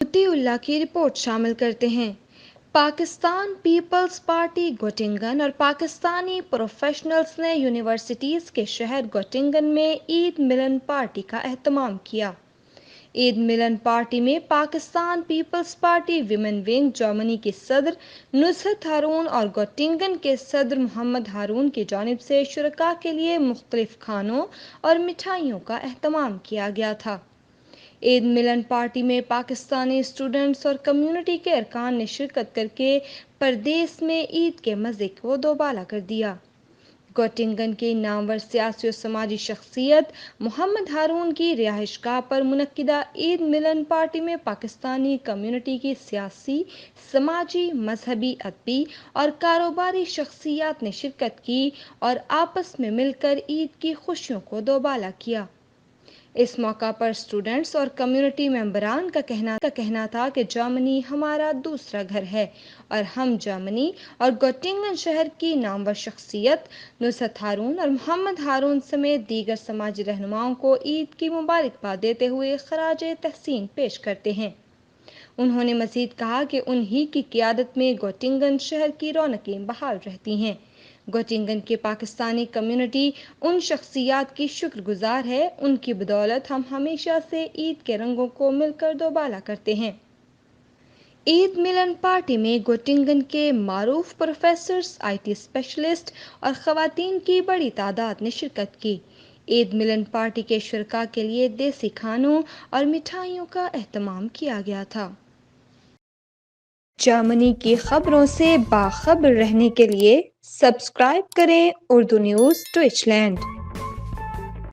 عطی اللہ کی رپورٹ شامل کرتے ہیں۔ پاکستان پیپلز پارٹی گوٹنگن اور پاکستانی پروفیشنلز نے یونیورسٹیز کے شہر گوٹنگن میں عید ملن پارٹی کا اہتمام کیا۔ عید ملن پارٹی میں پاکستان پیپلز پارٹی ویمن ونگ جرمنی کی صدر نصرت ہارون اور گوٹنگن کے صدر محمد ہارون کی جانب سے شرکاء کے لیے مختلف کھانوں اور مٹھائیوں کا اہتمام کیا گیا تھا۔ عید ملن پارٹی میں پاکستانی اسٹوڈنٹس اور کمیونٹی کے ارکان نے شرکت کر کے پردیس میں عید کے مزے کو دوبالا کر دیا۔ گوٹنگن کی نامور سیاسی و سماجی شخصیت محمد ہارون کی رہائش گاہ پر منعقدہ عید ملن پارٹی میں پاکستانی کمیونٹی کی سیاسی، سماجی، مذہبی، ادبی اور کاروباری شخصیات نے شرکت کی اور آپس میں مل کر عید کی خوشیوں کو دوبالا کیا۔ اس موقع پر اسٹوڈنٹس اور کمیونٹی ممبران کا کہنا تھا کہ جرمنی ہمارا دوسرا گھر ہے اور ہم جرمنی اور گوٹنگن شہر کی نامور شخصیت نصرت ہارون اور محمد ہارون سمیت دیگر سماجی رہنماؤں کو عید کی مبارکباد دیتے ہوئے خراج تحسین پیش کرتے ہیں۔ انہوں نے مزید کہا کہ انہی کی قیادت میں گوٹنگن شہر کی رونقیں بحال رہتی ہیں۔ گوٹنگن کی پاکستانی کمیونٹی ان شخصیات کی شکر گزار ہے، ان کی بدولت ہم ہمیشہ سے عید کے رنگوں کو مل کر دوبالا کرتے ہیں۔ عید ملن پارٹی میں گوٹنگن کے معروف پروفیسرز، آئی ٹی اسپیشلسٹ اور خواتین کی بڑی تعداد نے شرکت کی۔ عید ملن پارٹی کے شرکاء کے لیے دیسی کھانوں اور مٹھائیوں کا اہتمام کیا گیا تھا۔ جرمنی کی خبروں سے باخبر رہنے کے لیے سبسکرائب کریں اردو نیوز ڈویچ لینڈ۔